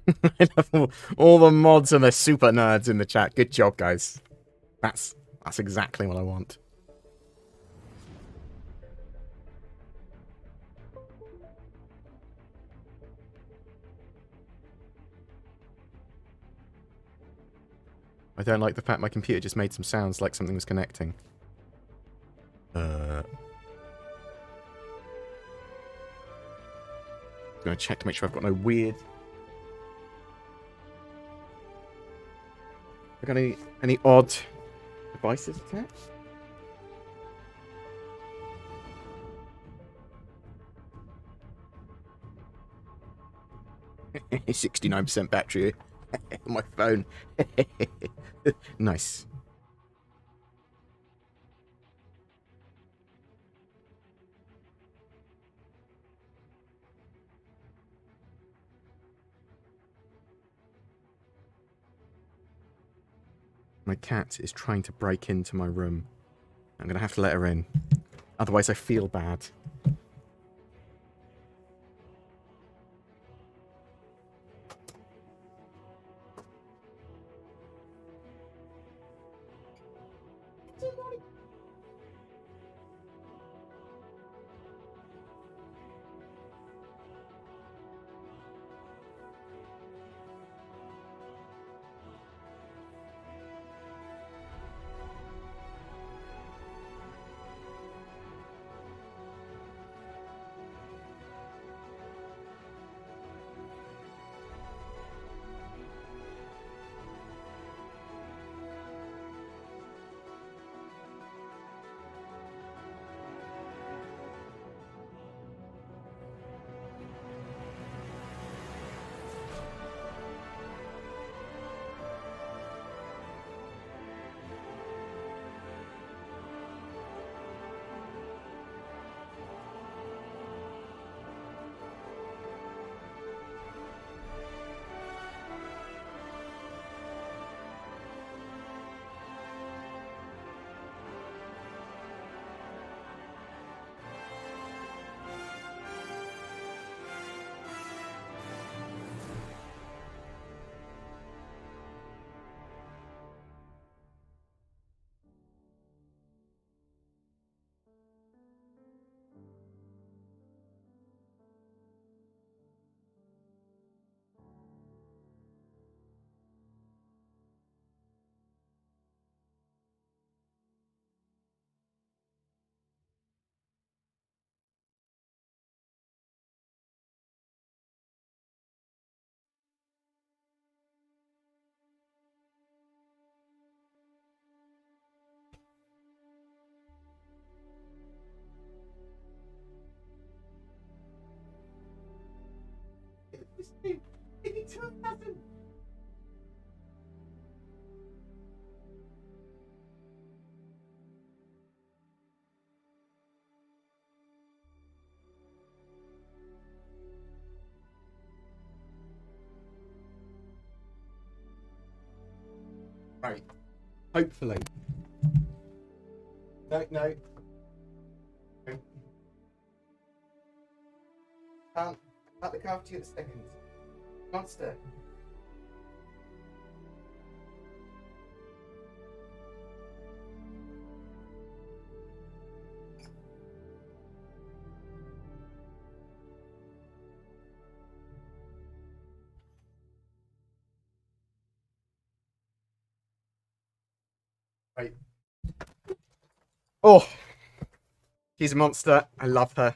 I love all the mods and the super nerds in the chat. Good job, guys. That's exactly what I want. I don't like the fact my computer just made some sounds like something was connecting. Gonna check to make sure I've got no weird. Have I got any odd devices attached? 69% battery on my phone. Nice. My cat is trying to break into my room. I'm going to have to let her in. Otherwise I feel bad. Right. Hopefully. No, no. Can't look after you at a second. Monster. Right. Oh, she's a monster. I love her.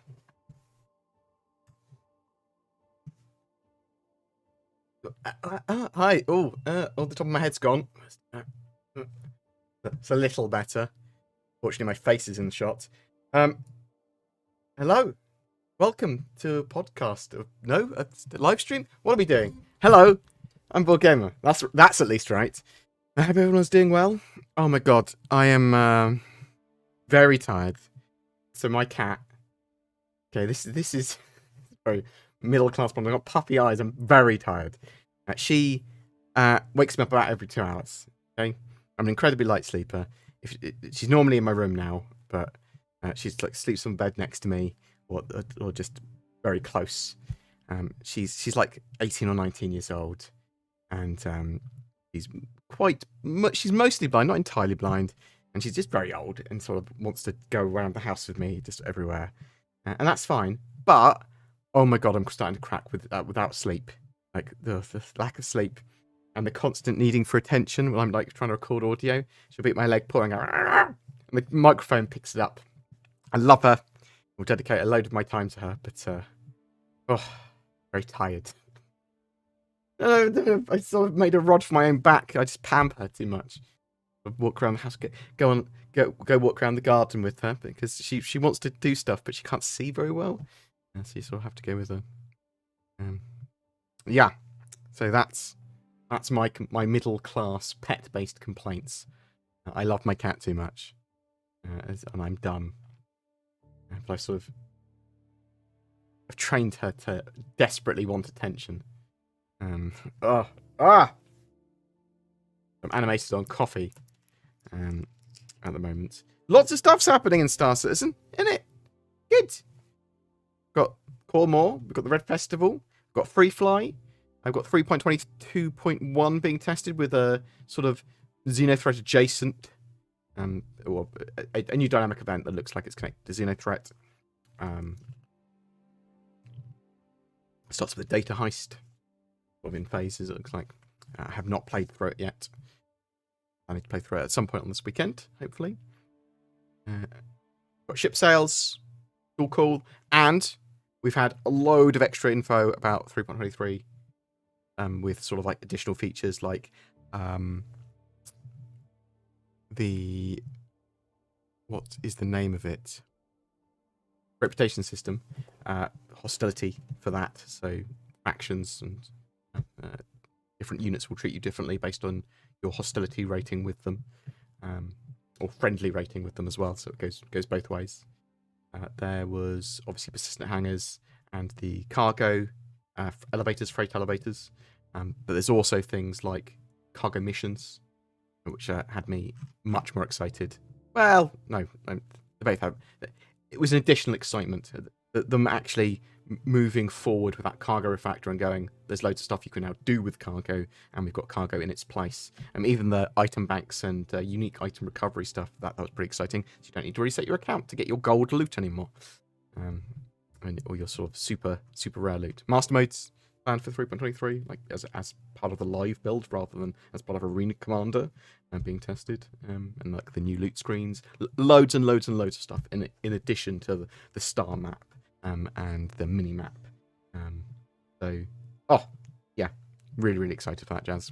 Hi. Oh, the top of my head's gone. It's a little better. Fortunately, my face is in the shot. Hello. Welcome to a podcast. No, a live stream? What are we doing? Hello. I'm BoredGamer. That's at least right. I hope everyone's doing well. Oh my god, I am very tired. So my cat. Okay, this is very middle class problem. I've got puppy eyes. I'm very tired. She wakes me up about every 2 hours. Okay, I'm an incredibly light sleeper. She's normally in my room now, but she's like sleeps on bed next to me, or just very close. She's like 18 or 19 years old, and she's she's mostly blind, not entirely blind, and she's just very old and sort of wants to go around the house with me, just everywhere, and that's fine. But oh my god, I'm starting to crack without sleep, like the lack of sleep and the constant needing for attention when I'm like trying to record audio. She'll be at my leg pulling out, and the microphone picks it up. I love her. I'll dedicate a load of my time to her, but very tired. I sort of made a rod for my own back. I just pamper her too much. I walk around the house, go walk around the garden with her because she wants to do stuff, but she can't see very well, and so you sort of have to go with her. Yeah, so that's my middle class pet based complaints. I love my cat too much, and I'm dumb. But I've trained her to desperately want attention. I'm animated on coffee at the moment. Lots of stuff's happening in Star Citizen, isn't it? Good. Got Core More, we've got the Red Festival, we've got Free Fly, I've got 3.22.1 being tested with a sort of Xenothreat adjacent, or a new dynamic event that looks like it's connected to Xenothreat. Starts with a data heist. Sort of in phases, it looks like. I have not played through it yet. I need to play through it at some point on this weekend, hopefully. Got ship sales, all cool, and we've had a load of extra info about 3.23, with sort of like additional features like what is the name of it? Reputation system, hostility for that. So factions and different units will treat you differently based on your hostility rating with them, or friendly rating with them as well. So it goes both ways. There was obviously persistent hangars and the cargo elevators, freight elevators, but there's also things like cargo missions, which had me much more excited. Well, no, they both have. It was an additional excitement. Them actually moving forward with that cargo refactor and going, there's loads of stuff you can now do with cargo, and we've got cargo in its place. Even the item banks and unique item recovery stuff, that was pretty exciting. So you don't need to reset your account to get your gold loot anymore. Or your sort of super rare loot. Master modes planned for 3.23, like as part of the live build rather than as part of Arena Commander being tested, and like the new loot screens, loads and loads and loads of stuff in addition to the star map and the mini map. Really excited for that jazz.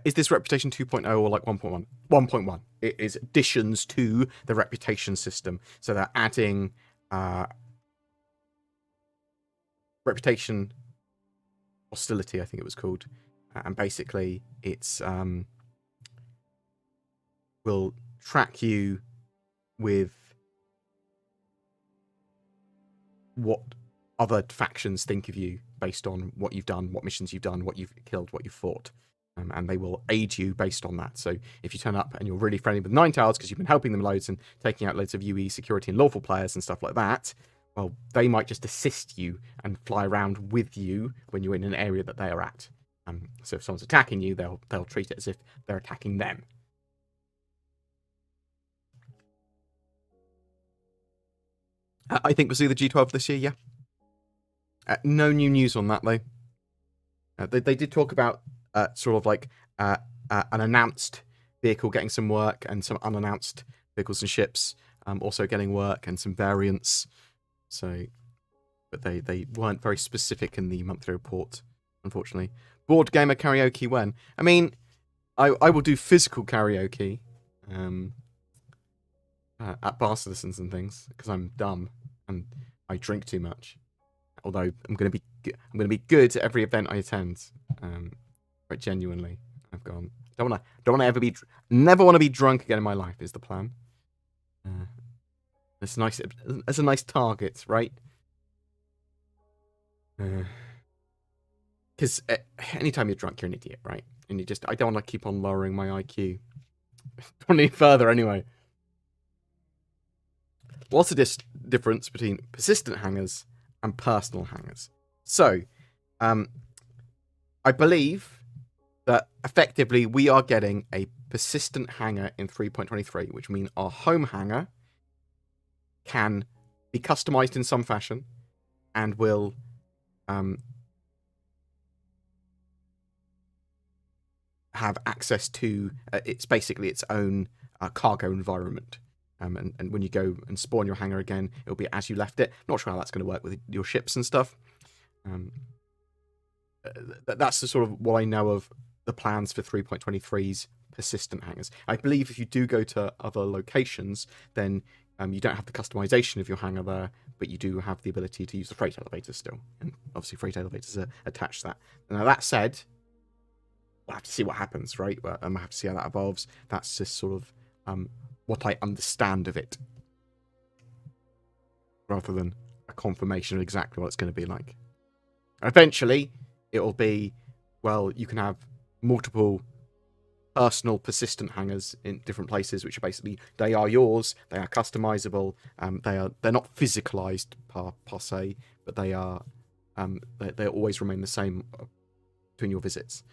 Is this Reputation 2.0 or like 1.1? 1.1. It is additions to the reputation system, so they're adding reputation hostility, I think it was called, and basically it's will track you with what other factions think of you based on what you've done, what missions you've done, what you've killed, what you've fought, and they will aid you based on that. So if you turn up and you're really friendly with Nine Towers because you've been helping them loads and taking out loads of UE security and lawful players and stuff like that, well, they might just assist you and fly around with you when you're in an area that they are at. So if someone's attacking you, they'll treat it as if they're attacking them. I think we'll see the G12 this year, yeah. No new news on that, though. They did talk about sort of like an announced vehicle getting some work and some unannounced vehicles and ships also getting work and some variants. So, but they weren't very specific in the monthly report, unfortunately. BoredGamer karaoke when? I mean, I will do physical karaoke at bar citizens and things because I'm dumb and I drink too much. Although I'm gonna be good at every event I attend. But genuinely, I've gone. Don't wanna never want to be drunk again in my life. Is the plan. It's nice. It's a nice target, right? Because anytime you're drunk, you're an idiot, right? And I don't want to keep on lowering my IQ. Don't need further anyway. What's the difference between persistent hangers and personal hangars. So, I believe that effectively we are getting a persistent hangar in 3.23, which means our home hangar can be customized in some fashion and will have access to it's basically its own cargo environment. And when you go and spawn your hangar again, it'll be as you left it. Not sure how that's going to work with your ships and stuff. That's the sort of what I know of the plans for 3.23's persistent hangars. I believe if you do go to other locations, then you don't have the customization of your hangar there, but you do have the ability to use the freight elevators still. And obviously freight elevators are attached to that. Now that said, we'll have to see what happens, right? We'll have to see how that evolves. That's just sort of what I understand of it, rather than a confirmation of exactly what it's going to be like. Eventually, it'll be, well, you can have multiple personal persistent hangars in different places, which are basically, they are yours, they are customizable, they're not physicalized per se, but they are they always remain the same between your visits.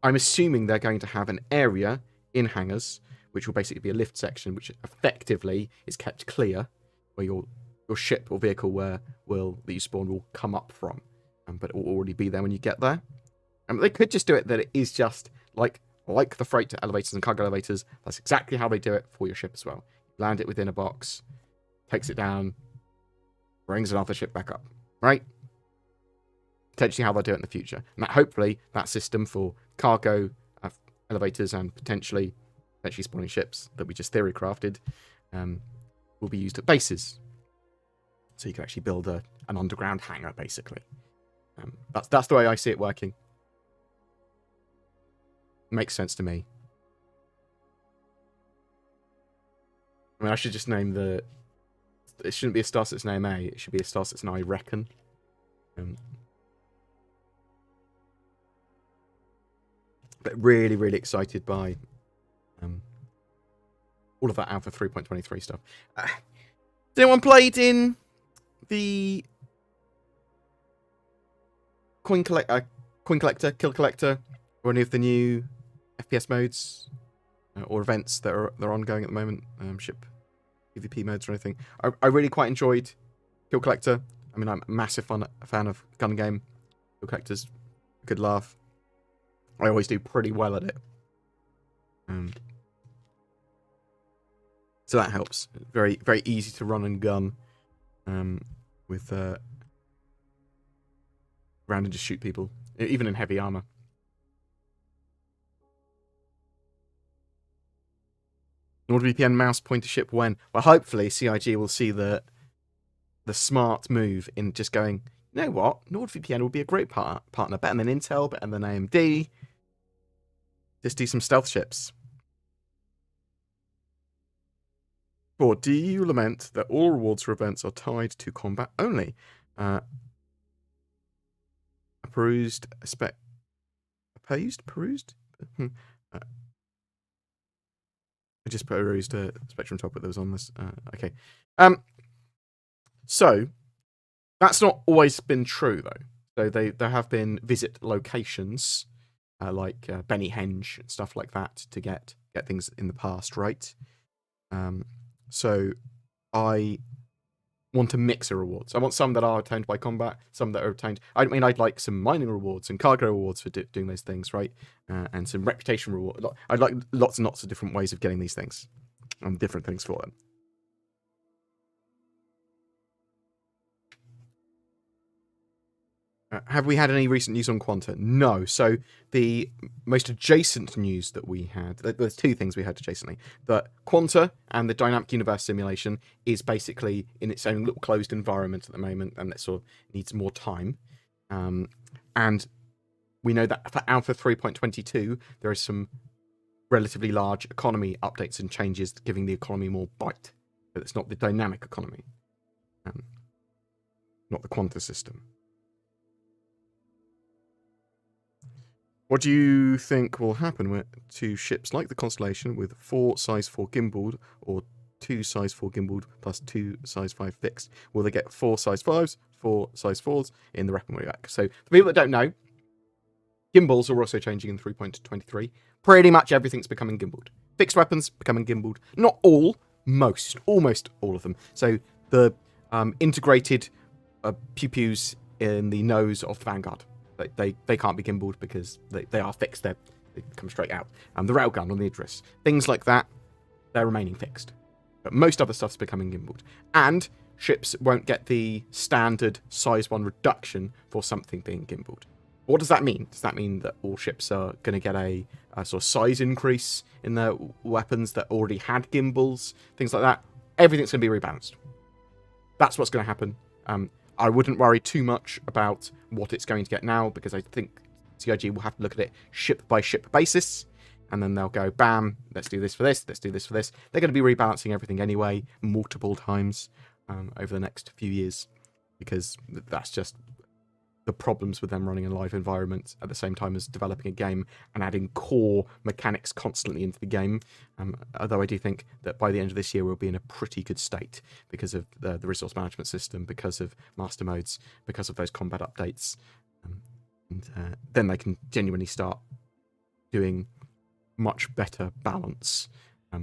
I'm assuming they're going to have an area in hangars, which will basically be a lift section, which effectively is kept clear, where your ship or vehicle that you spawn will come up from, but it will already be there when you get there. They could just do it that it is just like the freight elevators and cargo elevators. That's exactly how they do it for your ship as well. Land it within a box, takes it down, brings another ship back up, right? Potentially how they'll do it in the future. And hopefully that system for cargo elevators and potentially spawning ships that we just theory crafted will be used at bases. So you can actually build an underground hangar, basically. That's the way I see it working. Makes sense to me. I mean, I should just name it shouldn't be a star that's name A, it should be a star that's I reckon. But really, really excited by all of that Alpha 3.23 stuff. Has anyone played in the Coin Collector, Kill Collector, or any of the new FPS modes or events that are ongoing at the moment? Ship PvP modes or anything. I really quite enjoyed Kill Collector. I mean, I'm a massive fan of gun game. Kill Collector's a good laugh. I always do pretty well at it. So that helps. Very, very easy to run and gun with around and just shoot people, even in heavy armor. NordVPN mouse pointer ship when? Well, hopefully CIG will see the smart move in just going, you know what? NordVPN will be a great partner, better than Intel, better than AMD. Just do some stealth ships. Or do you lament that all rewards for events are tied to combat only? Perused? I just perused a Spectrum topic that was on this. Okay. So, that's not always been true, though. So there have been visit locations, like Benny Henge and stuff like that, to get things in the past, right? So I want a mix of rewards. I want some that are attained by combat, some that are attained... I mean, I'd like some mining rewards and cargo rewards for doing those things, right? And some reputation rewards. I'd like lots and lots of different ways of getting these things. And different things for them. Have we had any recent news on Quanta? No. So the most adjacent news that we had, there's two things we had adjacently. That Quanta and the dynamic universe simulation is basically in its own little closed environment at the moment, and that sort of needs more time. And we know that for Alpha 3.22, there is some relatively large economy updates and changes, giving the economy more bite. But it's not the dynamic economy, not the Quanta system. What do you think will happen to ships like the Constellation with 4 size 4 gimbaled or 2 size 4 gimbaled plus 2 size 5 fixed. Will they get 4 size 5s, 4 size 4s in the weaponry pack? So, for people that don't know, gimbals are also changing in 3.23. Pretty much everything's becoming gimbaled. Fixed weapons becoming gimbaled. Not all, almost all of them. So, the integrated pew-pews in the nose of the Vanguard, they can't be gimbaled because they are fixed. They come straight out. The railgun on the Idris. Things like that, they're remaining fixed. But most other stuff's becoming gimbaled. And ships won't get the standard size 1 reduction for something being gimbaled. What does that mean? Does that mean that all ships are going to get a sort of size increase in their weapons that already had gimbals? Things like that? Everything's going to be rebalanced. That's what's going to happen. I wouldn't worry too much about what it's going to get now, because I think CIG will have to look at it ship by ship basis, and then they'll go, bam, let's do this for this, let's do this for this. They're going to be rebalancing everything anyway, multiple times over the next few years, because that's just the problems with them running a live environment at the same time as developing a game and adding core mechanics constantly into the game. Although I do think that by the end of this year we'll be in a pretty good state because of the resource management system, because of master modes, because of those combat updates. And then they can genuinely start doing much better balance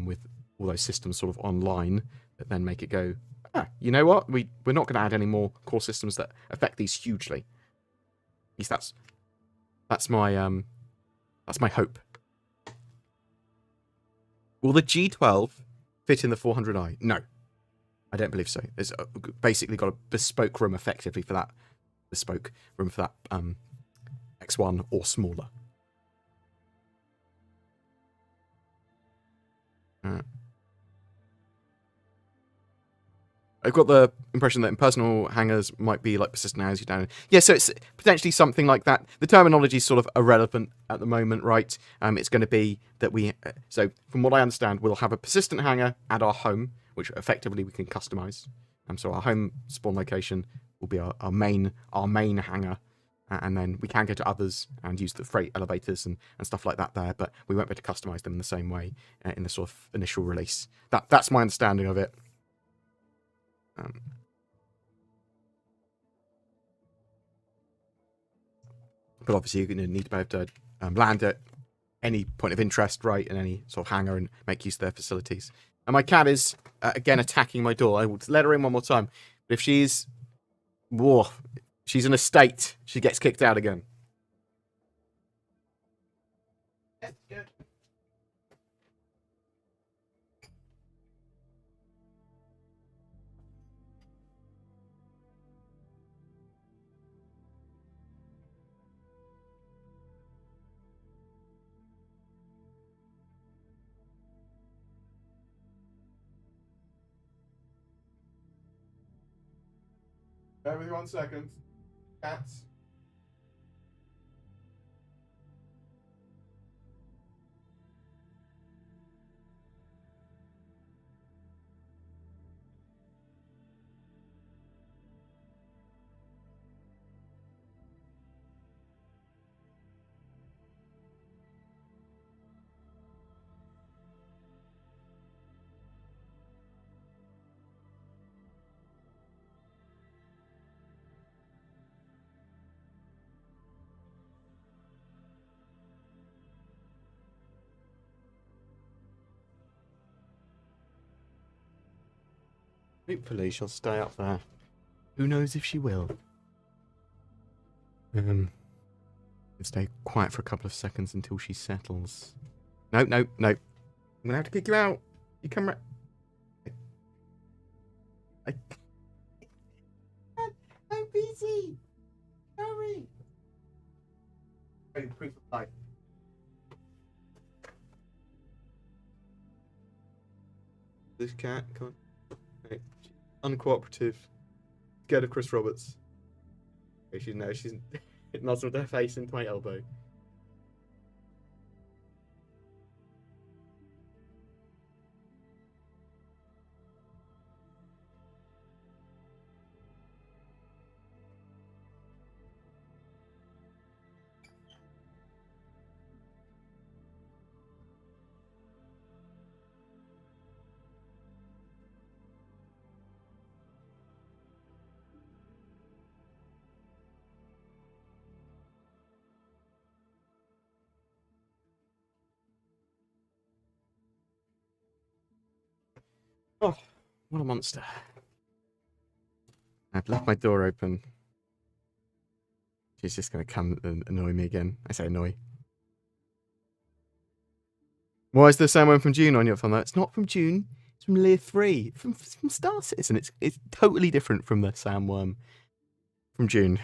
with all those systems sort of online that then make it go, you know what? We're not going to add any more core systems that affect these hugely. At least that's my hope. Will the G12 fit in the 400i? No, I don't believe so. It's basically got a bespoke room effectively for that bespoke room for that X1 or smaller. I've got the impression that impersonal hangers might be like persistent hangers you down. Yeah, so it's potentially something like that. The terminology is sort of irrelevant at the moment, right? It's going to be that so from what I understand, we'll have a persistent hanger at our home, which effectively we can customize. So our home spawn location will be our main hanger, and then we can go to others and use the freight elevators and stuff like that there, but we won't be able to customize them in the same way in the sort of initial release. That's my understanding of it. But obviously you're going to need to be able to land at any point of interest, right, in any sort of hangar and make use of their facilities. And my cat is, again, attacking my door. I will let her in one more time. But if she's in a state, she gets kicked out again. That's good. Bear with me 1 second. Cats. Hopefully she'll stay up there. Who knows if she will. Stay quiet for a couple of seconds until she settles. No. I'm gonna have to kick you out. You come right. I'm busy. Hurry. Proof of life. This cat, come on. Right. Uncooperative. Scared of Chris Roberts. Okay, she's nuzzled her face into my elbow. Oh, what a monster. I've left my door open. She's just going to come and annoy me again. I say annoy. Why is the same one from June on your phone? It's not from June. It's from Layer 3. From Star Citizen. It's totally different from the sandworm from June.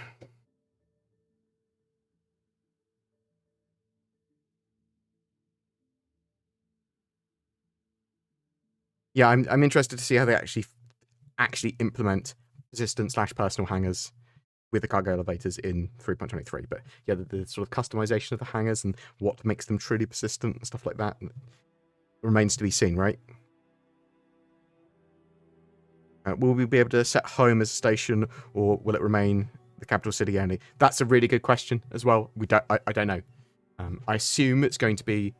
Yeah, I'm interested to see how they actually implement persistent / personal hangers with the cargo elevators in 3.23. But yeah, the sort of customization of the hangers and what makes them truly persistent and stuff like that remains to be seen, right? Will we be able to set home as a station, or will it remain the capital city only? That's a really good question as well. I don't know. I assume it's going to be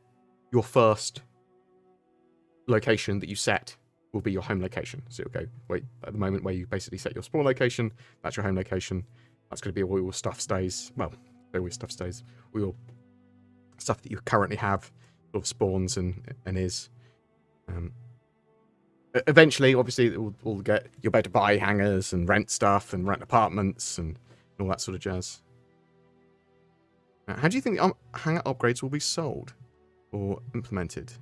your first location that you set will be your home location. So you'll go, wait, at the moment where you basically set your spawn location, that's your home location. That's going to be where all your stuff stays. Well, where your stuff stays. All your stuff that you currently have sort of spawns and is. Eventually, obviously, you'll be able to buy hangars and rent stuff and rent apartments and all that sort of jazz. How do you think the hangar upgrades will be sold or implemented?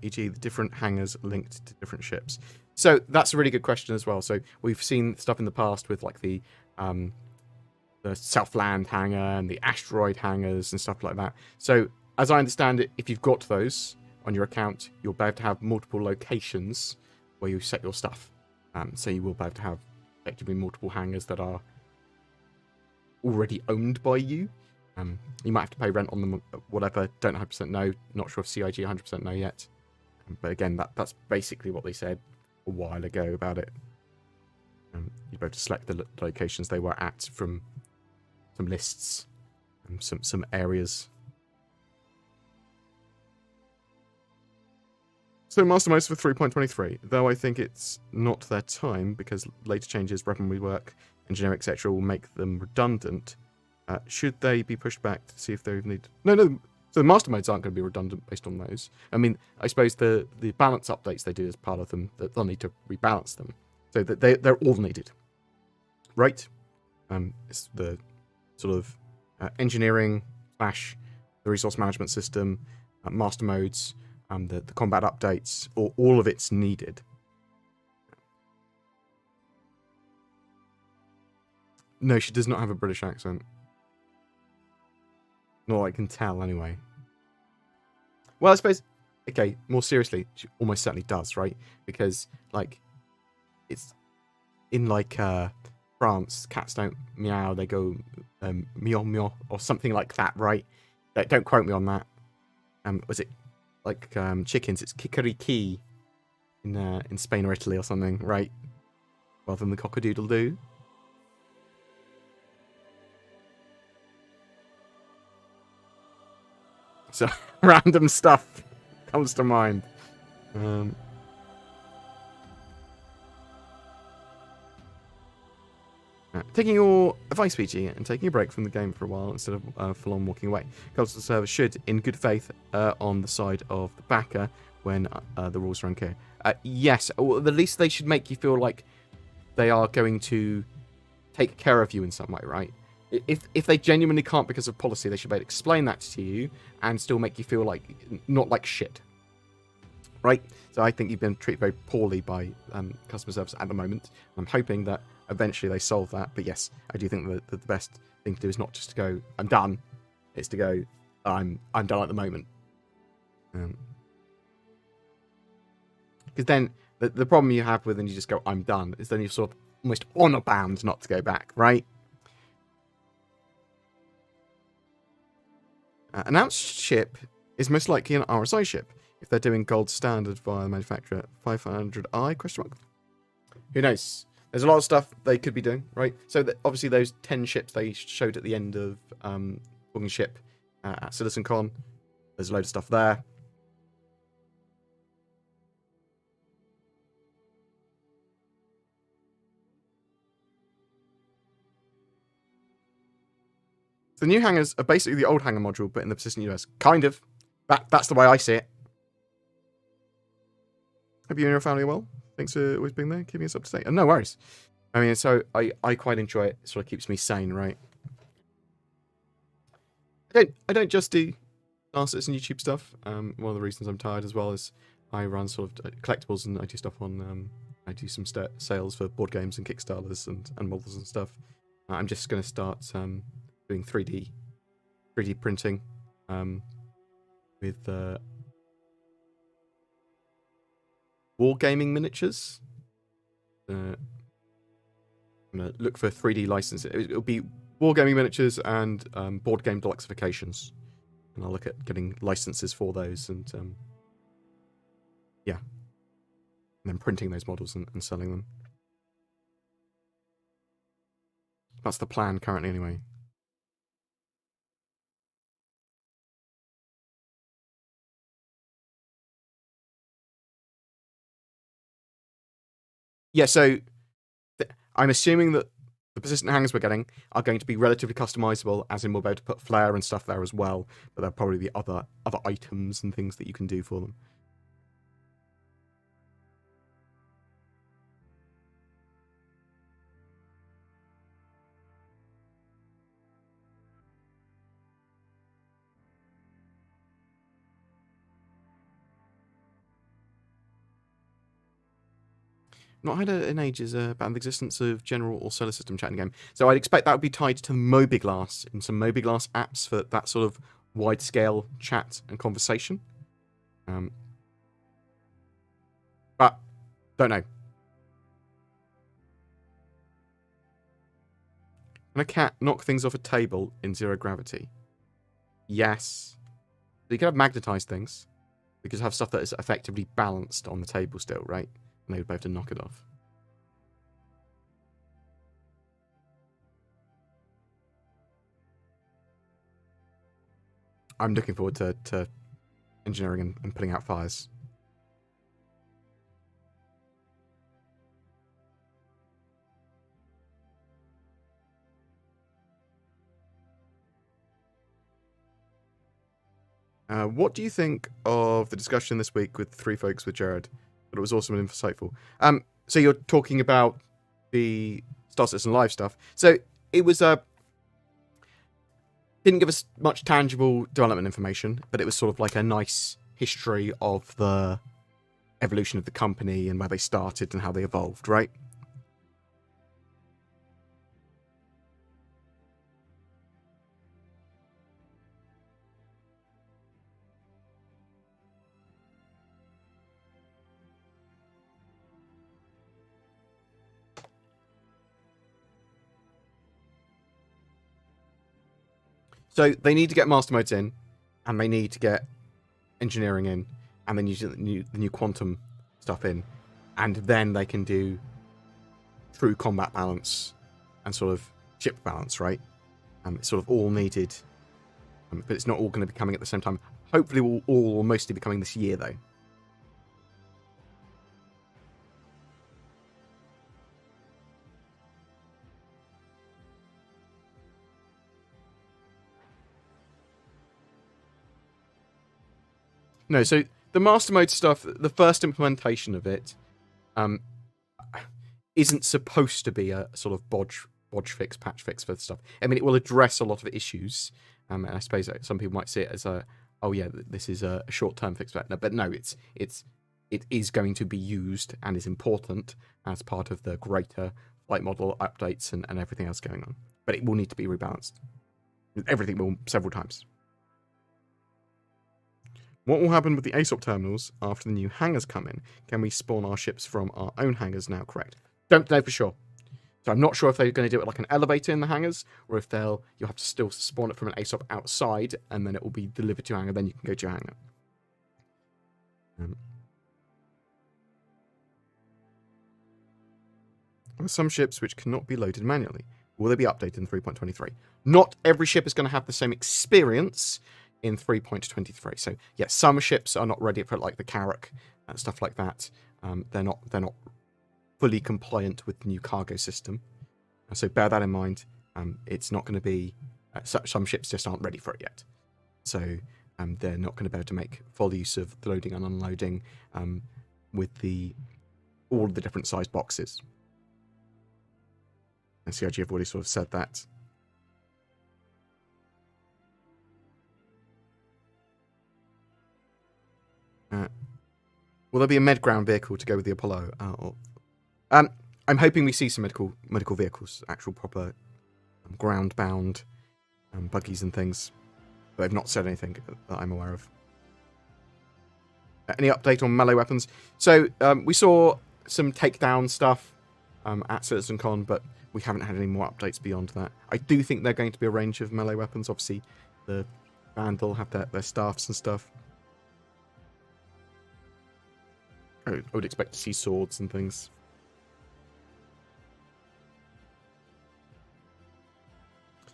E.g., the different hangars linked to different ships. So that's a really good question as well. So we've seen stuff in the past with like the Southland hangar and the asteroid hangars and stuff like that. So as I understand it, if you've got those on your account, you'll be able to have multiple locations where you set your stuff. So you will be able to have effectively multiple hangars that are already owned by you. You might have to pay rent on them, whatever. Don't 100% know. Not sure if CIG 100% know yet. But again, that's basically what they said a while ago about it. You'd be able to select the locations they were at from some lists and some areas. So masterminds for 3.23, though I think it's not their time because later changes, weaponry work, engineering, etc. will make them redundant. Should they be pushed back to see if they're needed? No. So the masterminds aren't going to be redundant based on those. I mean, I suppose the balance updates they do as part of them, that they'll need to rebalance them. So that they're all needed. Right? It's the sort of engineering / the resource management system, master modes, the combat updates, all of it's needed. No, she does not have a British accent. Not I can tell, anyway. Well, I suppose... Okay, more seriously, she almost certainly does, right? Because, like, it's... In, like, France, cats don't meow, they go meow meow, or something like that, right? Don't quote me on that. Was it, like, chickens? It's kikeriki in Spain or Italy or something, right? Rather than the cock-a-doodle-doo. So, random stuff comes to mind. Taking your advice, PG, and taking a break from the game for a while instead of full-on walking away. Cultural server should, in good faith, on the side of the backer when the rules are unclear. Yes, or at the least they should make you feel like they are going to take care of you in some way, right? If they genuinely can't because of policy, they should be able to explain that to you and still make you feel like not like shit, right? So I think you've been treated very poorly by customer service at the moment. I'm hoping that eventually they solve that. But yes, I do think that the best thing to do is not just to go, I'm done. It's to go, I'm done at the moment. Because then the problem you have with when you just go, I'm done, is then you're sort of almost honor bound not to go back, right? Announced ship is most likely an RSI ship if they're doing gold standard via the manufacturer. 500i question mark. Who knows? There's a lot of stuff they could be doing, right? So obviously those 10 ships they showed at the end of Talking Ship at CitizenCon. There's a load of stuff there. The new hangars are basically the old hangar module, but in the persistent universe. Kind of. That's the way I see it. Hope you and your family are well. Thanks for always being there, keeping us up to date. No worries. I mean, so I quite enjoy it. It sort of keeps me sane, right? I don't just do Narcissus and YouTube stuff. One of the reasons I'm tired as well is I run sort of collectibles and I do stuff on. I do some sales for board games and Kickstarters and models and stuff. I'm just going to start doing 3D printing with wargaming miniatures. I'm going to look for 3D licenses. It'll be wargaming miniatures and board game deluxifications. And I'll look at getting licenses for those and yeah. And then printing those models and selling them. That's the plan currently anyway. Yeah, so I'm assuming that the persistent hangers we're getting are going to be relatively customizable, as in we'll be able to put flair and stuff there as well, but there'll probably be other items and things that you can do for them. Not had in ages about the existence of general or solar system chatting game. So I'd expect that would be tied to Mobiglass and some Mobiglass apps for that sort of wide scale chat and conversation. But don't know. Can a cat knock things off a table in zero gravity? Yes. So you can have magnetized things. You could have stuff that is effectively balanced on the table still, right? And they would be able to knock it off. I'm looking forward to engineering and putting out fires. What do you think of the discussion this week with Three Folks with Jared? But it was awesome and insightful. So you're talking about the Star Citizen Live stuff. So it was didn't give us much tangible development information, but it was sort of like a nice history of the evolution of the company and where they started and how they evolved, right? So they need to get master modes in, and they need to get engineering in, and then the new quantum stuff in, and then they can do true combat balance and sort of ship balance, right? It's sort of all needed, but it's not all going to be coming at the same time. Hopefully, all will mostly be coming this year, though. No, so the master mode stuff, the first implementation of it, isn't supposed to be a sort of bodge fix, patch fix for stuff. I mean, it will address a lot of issues, and I suppose some people might see it as oh yeah, this is a short-term fix for that. No, but no, it is going to be used and is important as part of the greater flight model updates and everything else going on. But it will need to be rebalanced. Everything will several times. What will happen with the ASOP terminals after the new hangars come in? Can we spawn our ships from our own hangars now? Correct. Don't know for sure. So I'm not sure if they're going to do it like an elevator in the hangars, or if you'll have to still spawn it from an ASOP outside, and then it will be delivered to your hangar, then you can go to your hangar. There are some ships which cannot be loaded manually. Will they be updated in 3.23? Not every ship is going to have the same experience in 3.23. So yeah, some ships are not ready for like the Carrack and stuff like that. They're not fully compliant with the new cargo system. So bear that in mind. It's not going to be some ships just aren't ready for it yet. So they're not going to be able to make full use of the loading and unloading with all the different size boxes. And CIG have already sort of said that. Will there be a med-ground vehicle to go with the Apollo? I'm hoping we see some medical vehicles, actual proper ground-bound buggies and things. But I've not said anything that I'm aware of. Any update on melee weapons? So we saw some takedown stuff at CitizenCon, but we haven't had any more updates beyond that. I do think they're going to be a range of melee weapons. Obviously, the Vandal have their staffs and stuff. I would expect to see swords and things.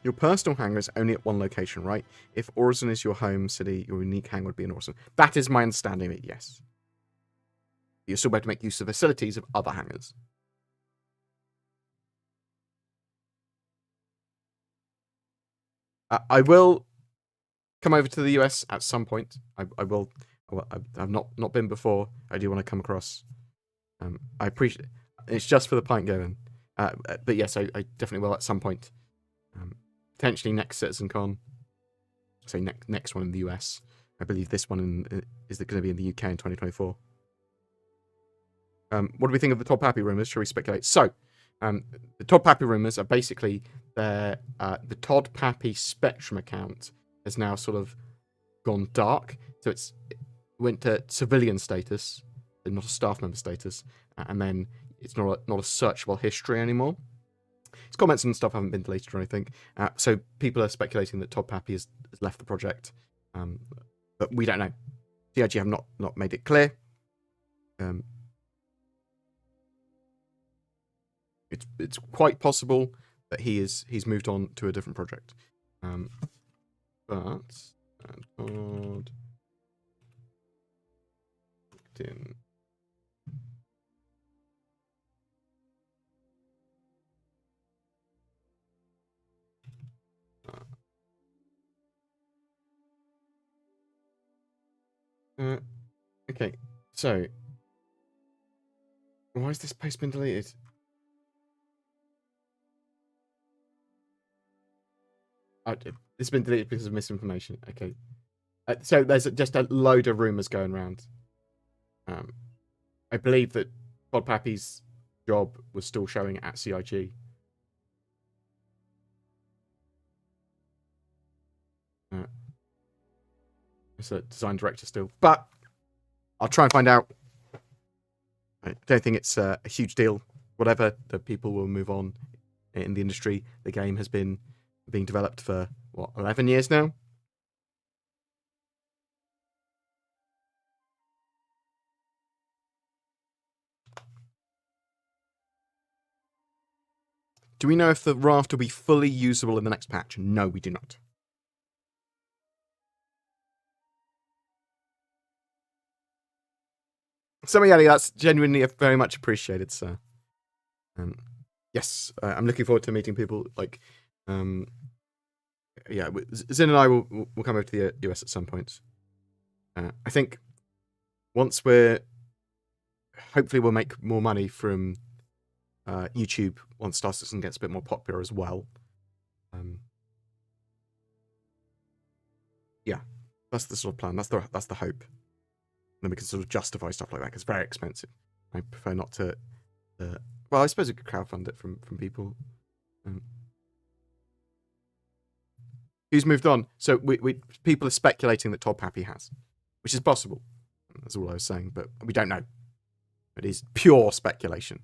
Your personal hangar is only at one location, right? If Orison is your home city, your unique hangar would be in Orison. That is my understanding of it, yes. You're still able to make use of facilities of other hangars. I will come over to the US at some point. I will. I've not been before. I do want to come across. I appreciate it. It's just for the pint going. But yes, I definitely will at some point. Potentially next CitizenCon. So next one in the US. I believe this one is going to be in the UK in 2024. What do we think of the Todd Pappy rumours? Shall we speculate? So, the Todd Pappy rumours are basically the Todd Pappy Spectrum account has now sort of gone dark. So it went to civilian status, not a staff member status, and then it's not a searchable history anymore. His comments and stuff haven't been deleted or anything. So people are speculating that Todd Pappy has left the project. But we don't know. CIG have not made it clear. It's quite possible that he's moved on to a different project. But Todd LinkedIn. Okay, so why has this post been deleted? This has been deleted because of misinformation. Okay, so there's just a load of rumors going around. I believe that Todd Pappy's job was still showing at CIG. It's a design director still, but I'll try and find out. I don't think it's a huge deal. Whatever, the people will move on in the industry. The game has been being developed for, what, 11 years now? Do we know if the raft will be fully usable in the next patch? No, we do not. So, yeah, that's genuinely very much appreciated, sir. Yes, I'm looking forward to meeting people. Like, yeah, Zin and I will come over to the US at some point. I think once hopefully we'll make more money from YouTube once Star Citizen gets a bit more popular as well. Yeah, that's the sort of plan. That's the hope. And then we can sort of justify stuff like that because it's very expensive. I prefer not to. Well, I suppose we could crowdfund it from people. Who's moved on? So people are speculating that Todd Pappy has, which is possible. That's all I was saying, but we don't know. It is pure speculation.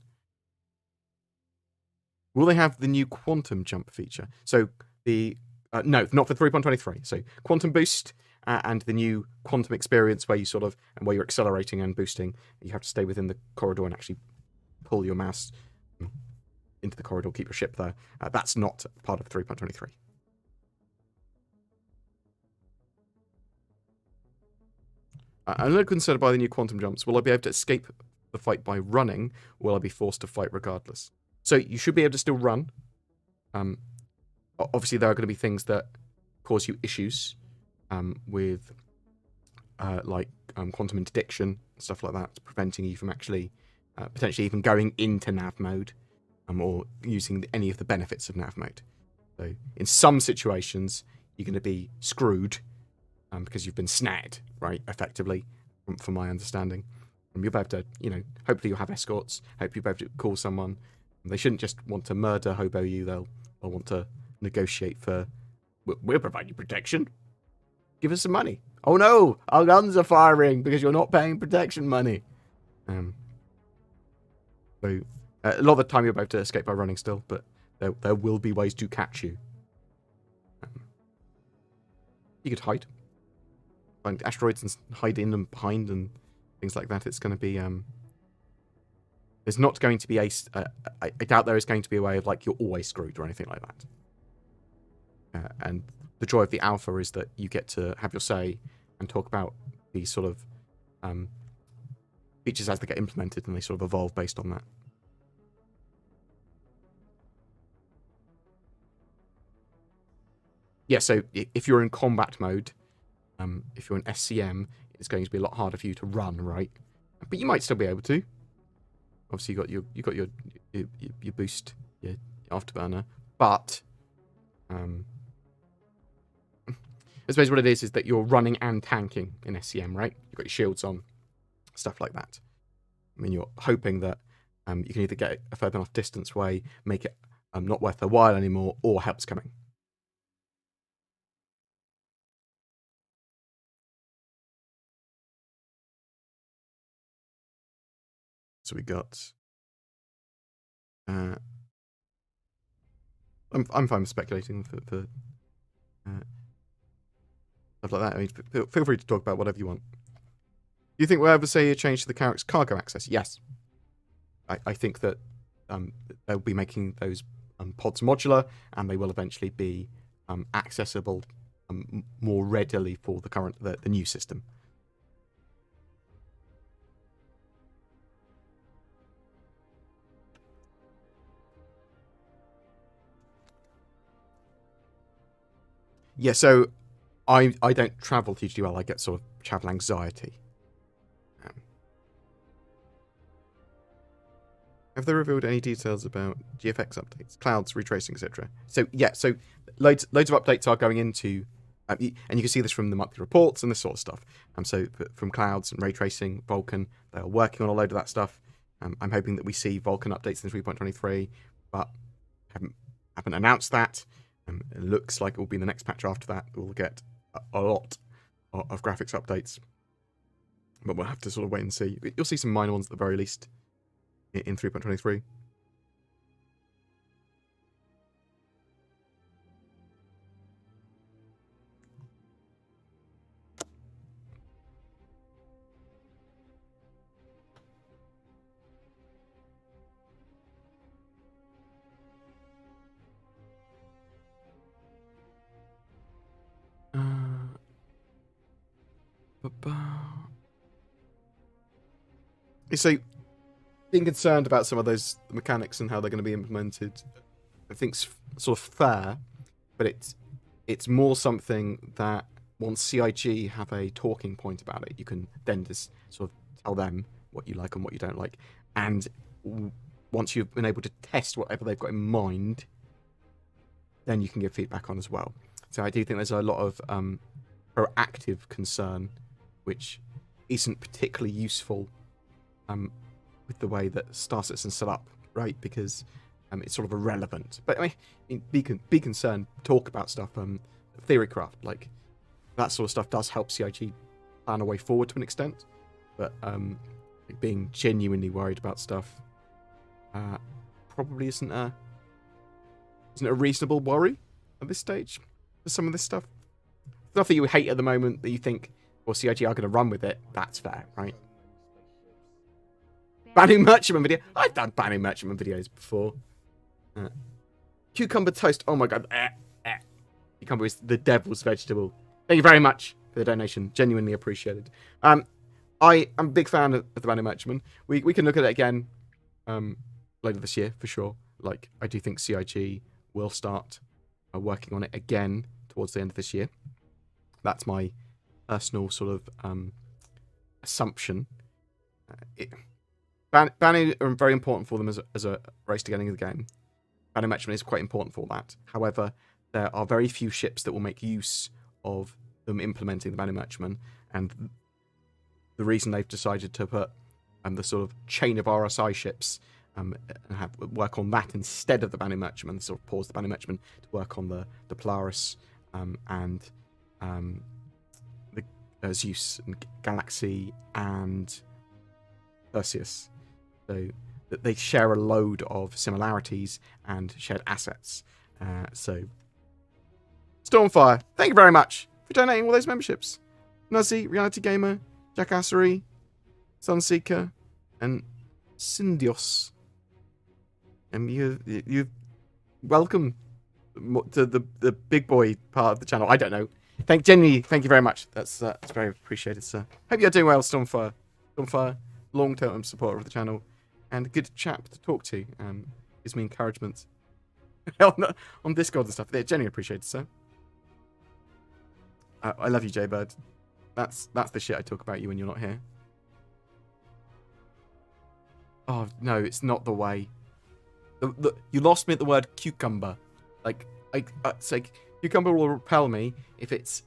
Will they have the new quantum jump feature? So no, not for 3.23. So quantum boost and the new quantum experience where you're accelerating and boosting. You have to stay within the corridor and actually pull your mouse into the corridor, keep your ship there. That's not part of 3.23. I'm a little concerned by the new quantum jumps. Will I be able to escape the fight by running, or will I be forced to fight regardless? So you should be able to still run. Obviously, there are going to be things that cause you issues with like quantum interdiction, stuff like that, preventing you from actually potentially even going into nav mode, or using any of the benefits of nav mode. So in some situations, you're going to be screwed because you've been snagged, right, effectively, from my understanding. And you'll be able to, hopefully you'll have escorts, hope you'll be able to call someone. They shouldn't just want to murder hobo you, they'll want to negotiate for, we'll provide you protection. Give us some money. Oh no, our guns are firing because you're not paying protection money. So a lot of the time you're able to escape by running still, but there will be ways to catch you. You could hide. Find asteroids and hide in and behind and things like that. It's going to be... there's not going to be a... I doubt there is going to be a way of, like, you're always screwed or anything like that. And the joy of the alpha is that you get to have your say and talk about these sort of features as they get implemented, and they sort of evolve based on that. Yeah, so if you're in combat mode, if you're in SCM, it's going to be a lot harder for you to run, right? But you might still be able to. Obviously, you got your boost, your afterburner, but I suppose what it is that you're running and tanking in SCM, right? You've got your shields on, stuff like that. I mean, you're hoping that you can either get a further enough distance away, make it not worth their while anymore, or help's coming. So we got... I'm fine with speculating for stuff like that. I mean, feel free to talk about whatever you want. Do you think we'll ever see a change to the carrick's cargo access? Yes. I think that they'll be making those pods modular, and they will eventually be accessible more readily for the new system. Yeah, so I don't travel hugely well. I get sort of travel anxiety. Have they revealed any details about GFX updates, clouds, retracing, etc.? So yeah, so loads of updates are going into, and you can see this from the monthly reports and this sort of stuff. So from clouds and ray tracing, Vulkan, they are working on a load of that stuff. I'm hoping that we see Vulkan updates in 3.23, but haven't announced that. It looks like it will be the next patch after that. We'll get a lot of graphics updates, but we'll have to sort of wait and see. You'll see some minor ones at the very least in 3.23. So, being concerned about some of those mechanics and how they're going to be implemented, I think's sort of fair, but it's more something that once CIG have a talking point about it, you can then just sort of tell them what you like and what you don't like, and once you've been able to test whatever they've got in mind, then you can give feedback on as well. So I do think there's a lot of proactive concern, which isn't particularly useful with the way that Star Citizen's set up, right? Because it's sort of irrelevant. But I mean, be concerned, talk about stuff, theorycraft, like that sort of stuff does help CIG plan a way forward to an extent. But like being genuinely worried about stuff probably isn't a reasonable worry at this stage for some of this stuff. Stuff that you hate at the moment that you think, well, CIG are going to run with it. That's fair, right? Banning merchantman video. I've done banning merchantman videos before. Cucumber toast. Oh my god. Cucumber is the devil's vegetable. Thank you very much for the donation. Genuinely appreciated. I am a big fan of the banning merchantman. We can look at it again later this year for sure. Like, I do think CIG will start working on it again towards the end of this year. That's my personal sort of assumption. Banu are very important for them as a race to getting in the game. Banu Matchman is quite important for that. However, there are very few ships that will make use of them implementing the Banu Matchman, and the reason they've decided to put the sort of chain of RSI ships and work on that instead of the Banu Matchman, sort of pause the Banu Matchman to work on the Polaris and the Zeus and Galaxy and Perseus. So that they share a load of similarities and shared assets. So Stormfire, thank you very much for donating all those memberships. Nuzzy, Reality Gamer, Jackassery, Sunseeker, and Syndios. And you welcome to the big boy part of the channel. I don't know. Genuinely, thank you very much. That's very appreciated, sir. Hope you're doing well, Stormfire. Stormfire, long-term supporter of the channel, and a good chap to talk to. Gives me encouragement on Discord and stuff. They're genuinely appreciated, sir. I love you, Jaybird. That's the shit I talk about you when you're not here. Oh no, it's not the way. You lost me at the word cucumber. It's like cucumber will repel me if it's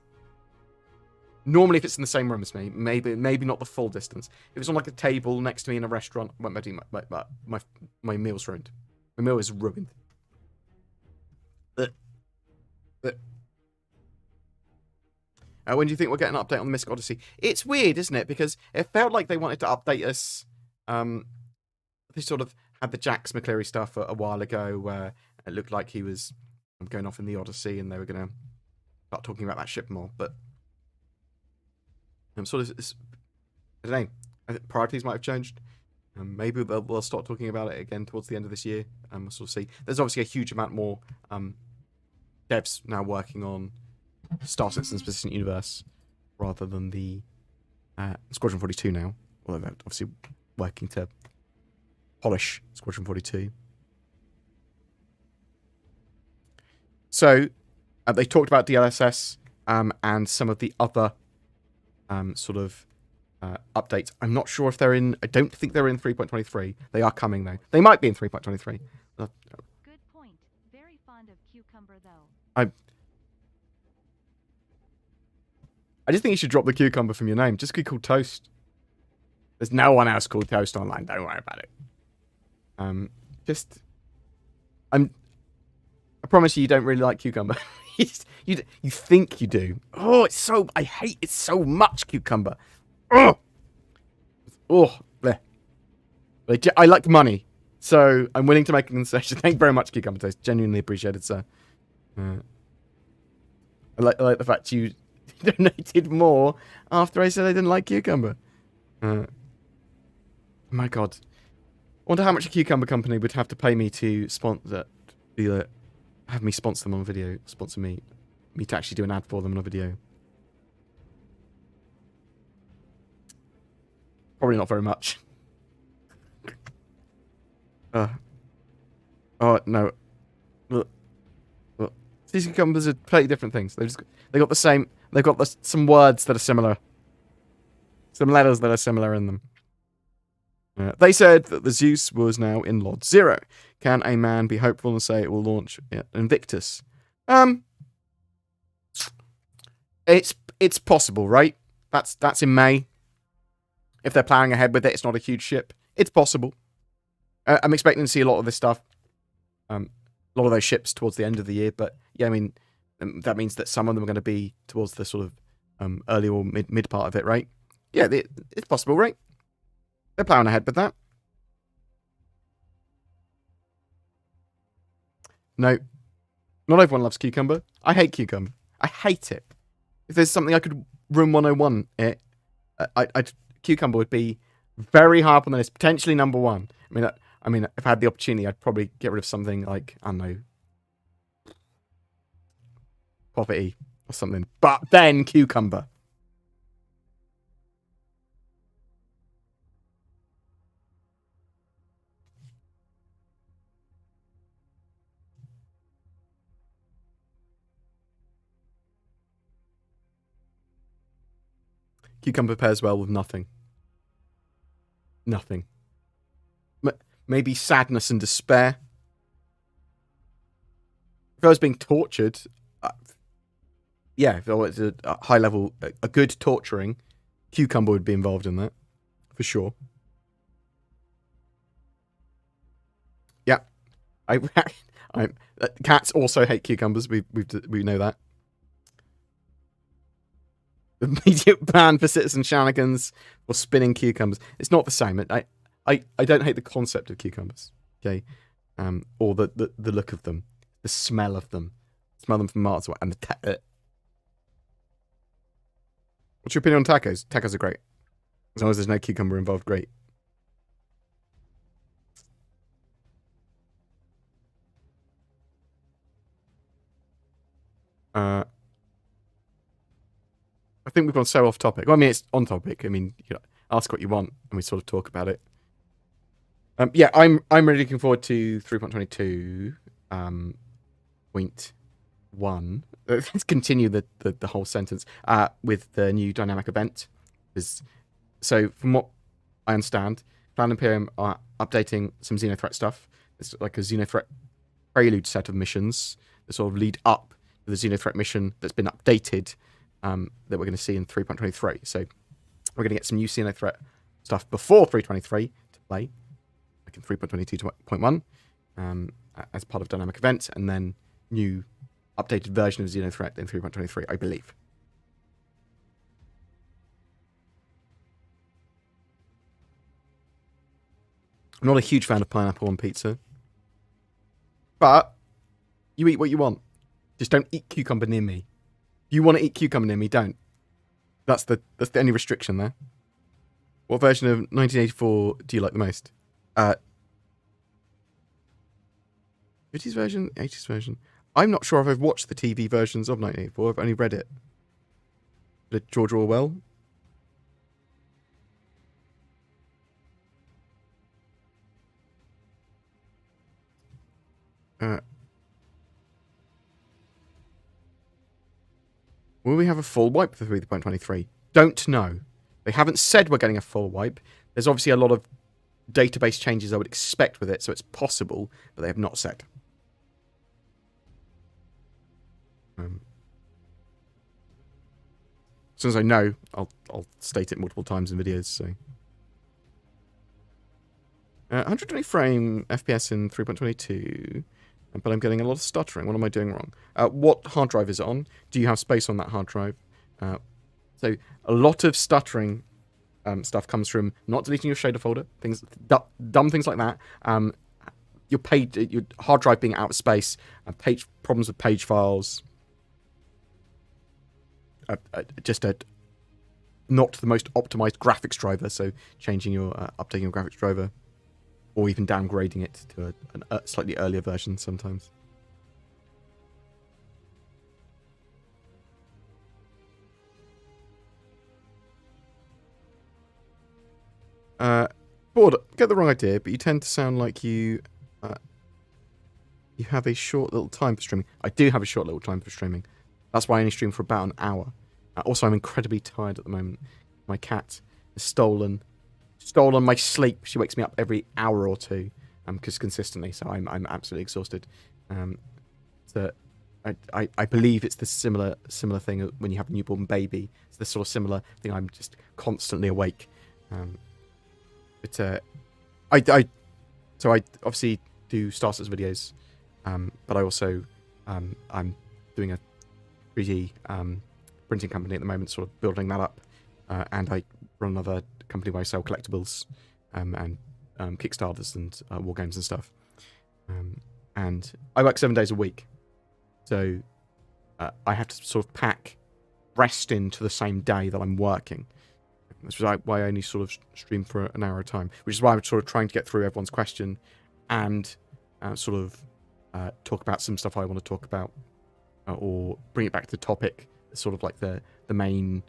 normally if it's in the same room as me. Maybe not the full distance. If it's on like a table next to me in a restaurant, my meal's ruined. My meal is ruined. When do you think we'll get an update on the Mystic Odyssey? It's weird, isn't it? Because it felt like they wanted to update us. They sort of had the Jax McCleary stuff a while ago, where it looked like he was going off in the Odyssey, and they were going to start talking about that ship more. But I don't know. I think priorities might have changed. Maybe they'll start talking about it again towards the end of this year. We'll sort of see. There's obviously a huge amount more devs now working on Star Citizen's Persistent Universe rather than the Squadron 42 now. Although they're obviously working to polish Squadron 42. So they talked about DLSS and some of the other sort of updates. I'm not sure if they're in. I don't think they're in 3.23. They are coming though. They might be in 3.23. Good point. Very fond of cucumber though. I just think you should drop the cucumber from your name. Just be called Toast. There's no one else called Toast online. Don't worry about it. I promise you don't really like cucumber. you think you do. Oh, I hate it so much, cucumber. Oh, bleh. I like money, so I'm willing to make a concession. Thank you very much, Cucumber Toast. Genuinely appreciated, sir. I like the fact you donated more after I said I didn't like cucumber. My God. I wonder how much a cucumber company would have to pay me to have me sponsor them on video, sponsor me to actually do an ad for them on a video. Probably not very much. Oh no. These cucumbers are totally different things. They got the same. They've got some words that are similar. Some letters that are similar in them. They said that the Zeus was now in Lot 0. Can a man be hopeful and say it will launch Invictus? It's possible, right? That's in May. If they're planning ahead with it, it's not a huge ship. It's possible. I'm expecting to see a lot of this stuff. A lot of those ships towards the end of the year. But yeah, I mean, that means that some of them are going to be towards the sort of early or mid part of it, right? Yeah, it's possible, right? They're plowing ahead with that. No. Not everyone loves cucumber. I hate cucumber. I hate it. If there's something I could Room 101 it, cucumber would be very high up on the list, potentially number one. I mean, if I had the opportunity, I'd probably get rid of something like, I don't know, poverty or something. But then cucumber. Cucumber pairs well with nothing. Nothing. maybe sadness and despair. If I was being tortured, yeah, if I was a high level, a good torturing, cucumber would be involved in that, for sure. Yeah, cats also hate cucumbers. We know that. The immediate ban for citizen shenanigans or spinning cucumbers. It's not the same. I don't hate the concept of cucumbers, okay, or the look of them, the smell of them, smell them from miles away, and What's your opinion on tacos? Tacos are great, as long as there's no cucumber involved. Great. I think we've gone so off topic. Well, I mean, it's on topic. I mean, ask what you want, and we sort of talk about it. Yeah, I'm really looking forward to 3.22 point 1. Let's continue the whole sentence with the new dynamic event. So from what I understand, Clan Imperium are updating some Xenothreat stuff. It's like a Xenothreat prelude set of missions that sort of lead up to the Xenothreat mission that's been updated that we're going to see in 3.23. So we're going to get some new Xenothreat stuff before 3.23 to play, like in 3.22.1 as part of dynamic events, and then new updated version of Xenothreat in 3.23, I believe. I'm not a huge fan of pineapple on pizza, but you eat what you want. Just don't eat cucumber near me. If you want to eat cucumber near me, don't. That's the only restriction there. What version of 1984 do you like the most? 50s version, 80s version. I'm not sure if I've watched the TV versions of 1984. I've only read it. Did George Orwell? Will we have a full wipe for 3.23? Don't know. They haven't said we're getting a full wipe. There's obviously a lot of database changes I would expect with it, so it's possible, but they have not said. As soon as I know, I'll state it multiple times in videos. So, 120 frame FPS in 3.22, but I'm getting a lot of stuttering. What am I doing wrong? What hard drive is it on? Do you have space on that hard drive? So a lot of stuttering stuff comes from not deleting your shader folder, things dumb things like that. Your hard drive being out of space, page problems with page files. Just not the most optimized graphics driver, so changing your updating your graphics driver, or even downgrading it to a slightly earlier version sometimes. Bored, get the wrong idea, but you tend to sound like you have a short little time for streaming. I do have a short little time for streaming. That's why I only stream for about an hour. Also, I'm incredibly tired at the moment. My cat has stolen my sleep. She wakes me up every hour or two, because consistently. So I'm absolutely exhausted. So I believe it's the similar thing when you have a newborn baby. It's the sort of similar thing. I'm just constantly awake. But I obviously do Star Stars videos, but I also I'm doing a 3D printing company at the moment, sort of building that up, and I run another company where I sell collectibles and Kickstarters and war games and stuff. And I work 7 days a week, so I have to sort of pack rest into the same day that I'm working. Which is why I only sort of stream for an hour at a time. Which is why I'm sort of trying to get through everyone's question and sort of talk about some stuff I want to talk about, or bring it back to the topic, sort of like the main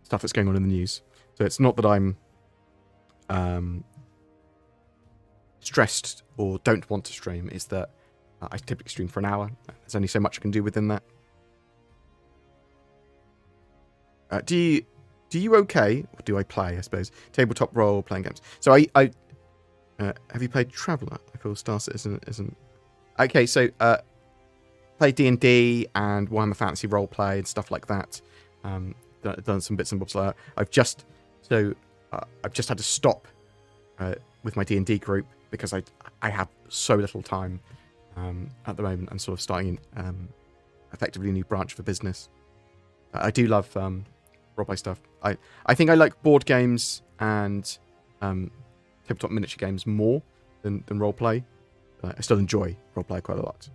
stuff that's going on in the news. So it's not that I'm stressed or don't want to stream. It's that I typically stream for an hour. There's only so much I can do within that. Do you okay, or do I play, I suppose, tabletop role playing games? So I Have you played Traveller? I feel Star Citizen isn't. Okay, so played D&D and Warhammer Fantasy roleplay and stuff like that. Done some bits and bobs like that. I've just had to stop with my D&D group because I have so little time at the moment. I'm sort of starting effectively a new branch of a business. I do love roleplay stuff. I think I like board games and tabletop miniature games more than roleplay. I still enjoy roleplay quite a lot.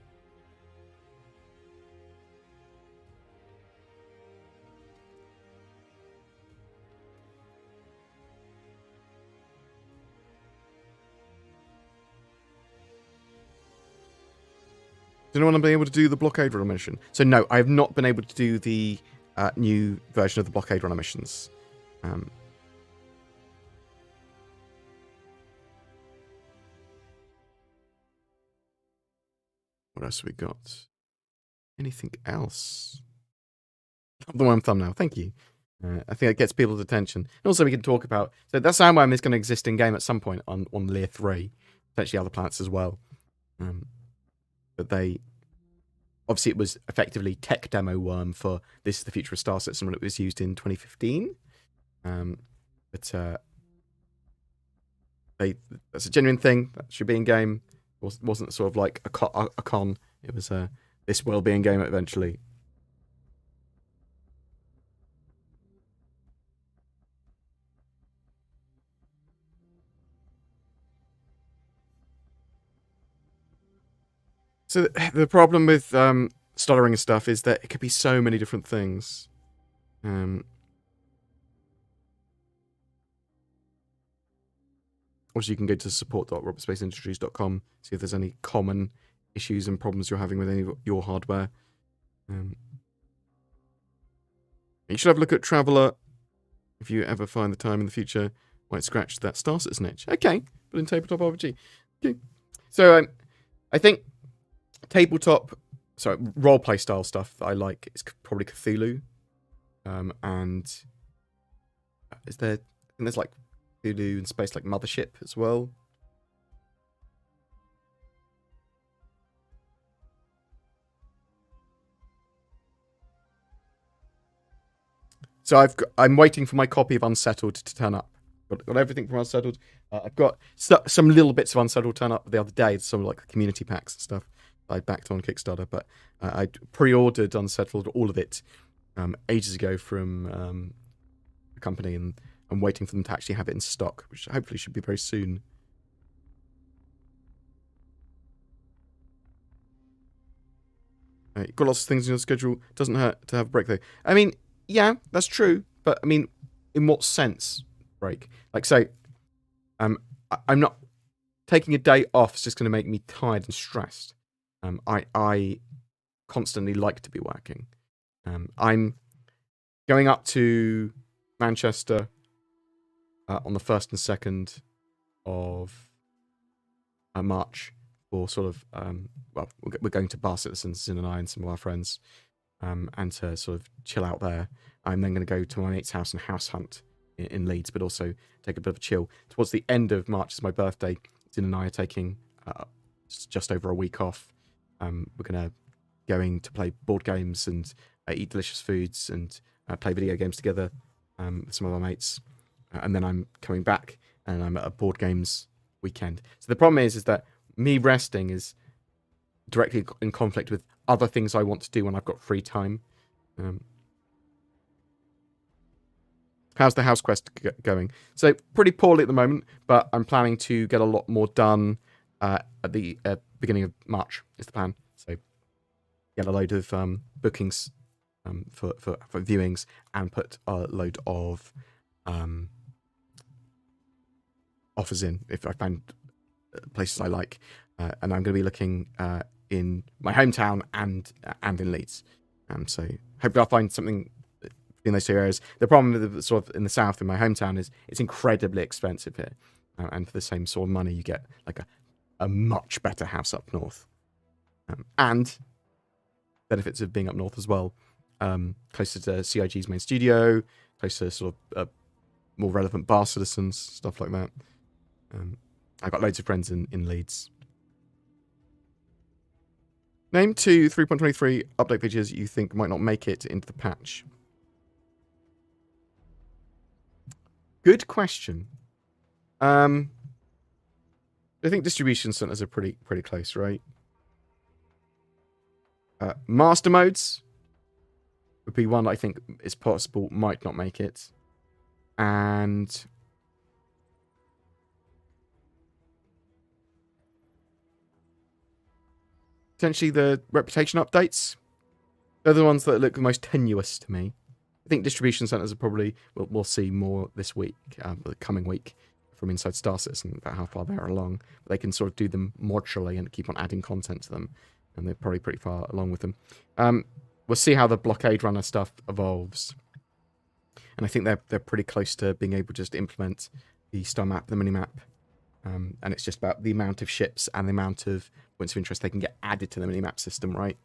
Did anyone be able to do the blockade runner mission? So no, I have not been able to do the new version of the blockade runner missions. What else have we got? Anything else? The one thumbnail. Thank you. I think it gets people's attention. And also we can talk about... So that Soundworm is going to exist in game at some point on Lear 3. Potentially other planets as well. But they... Obviously, it was effectively tech demo worm for This is the Future of Star Citizen when it was used in 2015. But that's a genuine thing. That should be in game. It wasn't sort of like a con. It was this will be in game eventually. So the problem with stuttering and stuff is that it could be so many different things. Also, you can go to support.robertspaceindustriescom, see if there's any common issues and problems you're having with any of your hardware. You should have a look at Traveller if you ever find the time in the future. Might scratch that Star Citizen itch. Okay, but in tabletop RPG. Okay. So I think roleplay style stuff that I like is probably Cthulhu. And is there... I think there's like Cthulhu and space like Mothership as well. So I'm waiting for my copy of Unsettled to turn up. Got everything from Unsettled. I've got some little bits of Unsettled turn up the other day. Some like community packs and stuff I backed on Kickstarter, but I pre-ordered Unsettled, all of it, ages ago from a company, and I'm waiting for them to actually have it in stock, which hopefully should be very soon. You've got lots of things in your schedule. Doesn't hurt to have a break, though. I mean, yeah, that's true, but I mean, in what sense break? Like, say, I'm not taking a day off. Is just going to make me tired and stressed. I constantly like to be working. I'm going up to Manchester on the 1st and 2nd of March for sort of, we're going to Bar Citizens, Zin and I and some of our friends, and to sort of chill out there. I'm then going to go to my mate's house and house hunt in Leeds, but also take a bit of a chill. Towards the end of March is my birthday. Zin and I are taking just over a week off. We're going to play board games and eat delicious foods and play video games together with some of our mates. And then I'm coming back and I'm at a board games weekend. So the problem is that me resting is directly in conflict with other things I want to do when I've got free time. How's the house quest going? So pretty poorly at the moment, but I'm planning to get a lot more done at the beginning of March is the plan. So get a load of bookings for viewings and put a load of offers in if I find places I like. And I'm going to be looking in my hometown and in Leeds. So hopefully I'll find something in those two areas. The problem with the, sort of in the south, in my hometown, is it's incredibly expensive here. And for the same sort of money, you get like a much better house up north. And benefits of being up north as well. Closer to CIG's main studio, closer to sort of more relevant bar citizens, stuff like that. I've got loads of friends in Leeds. Name 2 3.23 update features you think might not make it into the patch. Good question. I think distribution centers are pretty close, right? Master modes would be one I think is possible, might not make it. And potentially the reputation updates. They're the ones that look the most tenuous to me. I think distribution centers are probably, we'll see more this week, the coming week, from inside Star Citizen, about how far they're along. But they can sort of do them modularly and keep on adding content to them. And they're probably pretty far along with them. We'll see how the blockade runner stuff evolves. And I think they're pretty close to being able to just implement the star map, the minimap. And it's just about the amount of ships and the amount of points of interest they can get added to the minimap system, right?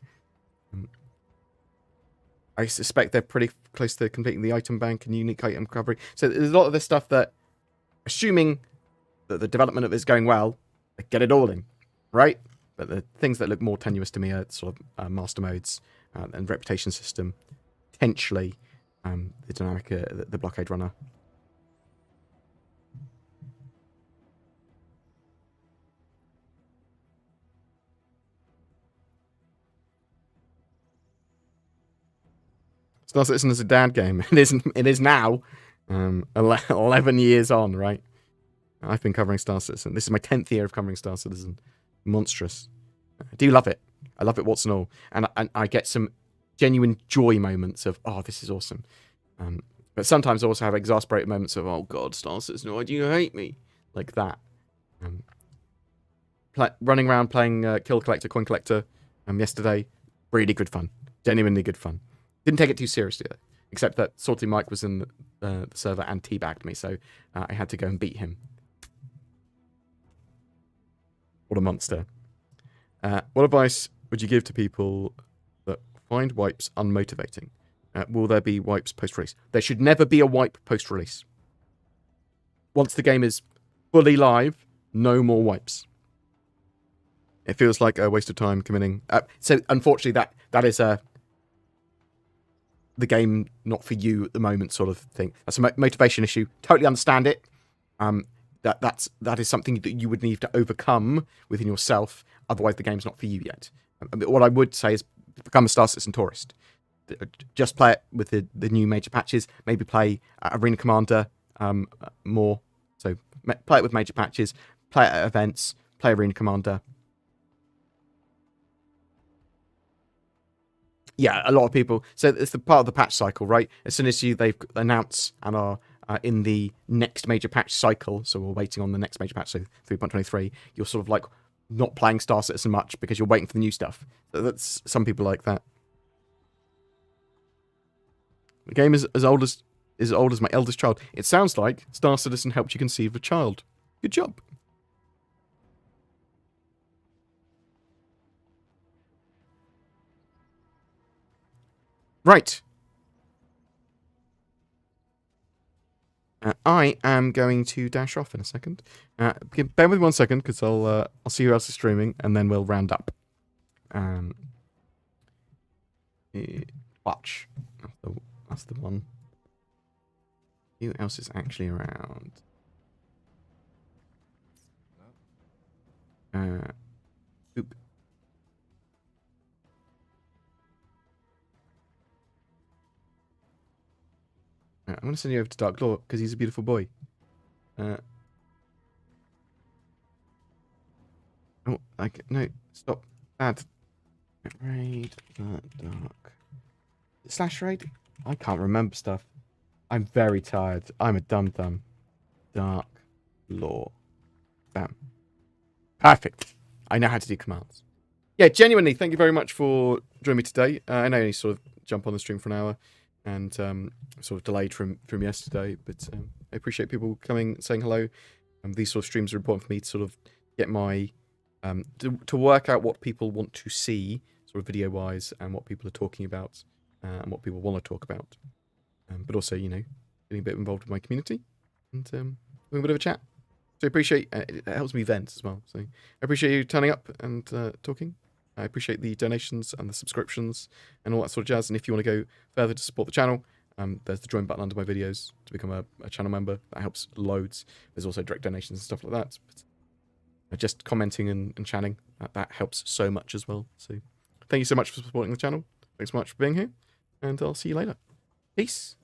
I suspect they're pretty close to completing the item bank and unique item recovery. So there's a lot of this stuff that, assuming that the development of it is going well, they get it all in, right? But the things that look more tenuous to me are sort of master modes and reputation system, potentially the dynamic, the blockade runner. Star Citizen is a dad game. It is now. 11 years on, right? I've been covering Star Citizen. This is my 10th year of covering Star Citizen. Monstrous. I do love it. I love it, what's and all. And I get some genuine joy moments of, oh, this is awesome. But sometimes I also have exasperated moments of, oh, God, Star Citizen, why do you hate me? Like that. Running around playing Kill Collector, Coin Collector yesterday. Really good fun. Genuinely good fun. Didn't take it too seriously, though. Except that Salty Mike was in the server and teabagged me, so I had to go and beat him. What a monster. What advice would you give to people that find wipes unmotivating? Will there be wipes post-release? There should never be a wipe post-release. Once the game is fully live, no more wipes. It feels like a waste of time committing. So, unfortunately, that is the game not for you at the moment sort of thing. That's a motivation issue. Totally understand it. That is something that you would need to overcome within yourself. Otherwise, the game's not for you yet. What I would say is become a Star Citizen tourist. Just play it with the new major patches. Maybe play Arena Commander more. So play it with major patches. Play it at events. Play Arena Commander. Yeah, a lot of people. So it's the part of the patch cycle, right? As soon as they've announced and are in the next major patch cycle, so we're waiting on the next major patch, so 3.23, you're sort of like not playing Star Citizen much because you're waiting for the new stuff. So that's some people like that. The game is as old as my eldest child. It sounds like Star Citizen helped you conceive a child. Good job. Right. I am going to dash off in a second. Bear with me 1 second, because I'll see who else is streaming, and then we'll round up. Watch. That's the one. Who else is actually around? Oop. I'm going to send you over to Dark Law, because he's a beautiful boy. No, stop. Bad. Raid the dark. Slash raid? I can't remember stuff. I'm very tired. I'm a dum-dum. Dark Law. Bam. Perfect. I know how to do commands. Yeah, genuinely, thank you very much for joining me today. I know you sort of jump on the stream for an hour and sort of delayed from yesterday, but I appreciate people coming, saying hello. These sort of streams are important for me to sort of get my... to work out what people want to see, sort of video-wise, and what people are talking about, and what people want to talk about. But also, you know, getting a bit involved with my community, and having a bit of a chat. So I appreciate it helps me vent as well. So I appreciate you turning up and talking. I appreciate the donations and the subscriptions and all that sort of jazz. And if you want to go further to support the channel, there's the join button under my videos to become a channel member. That helps loads. There's also direct donations and stuff like that. But just commenting and chatting, that helps so much as well. So thank you so much for supporting the channel. Thanks so much for being here. And I'll see you later. Peace.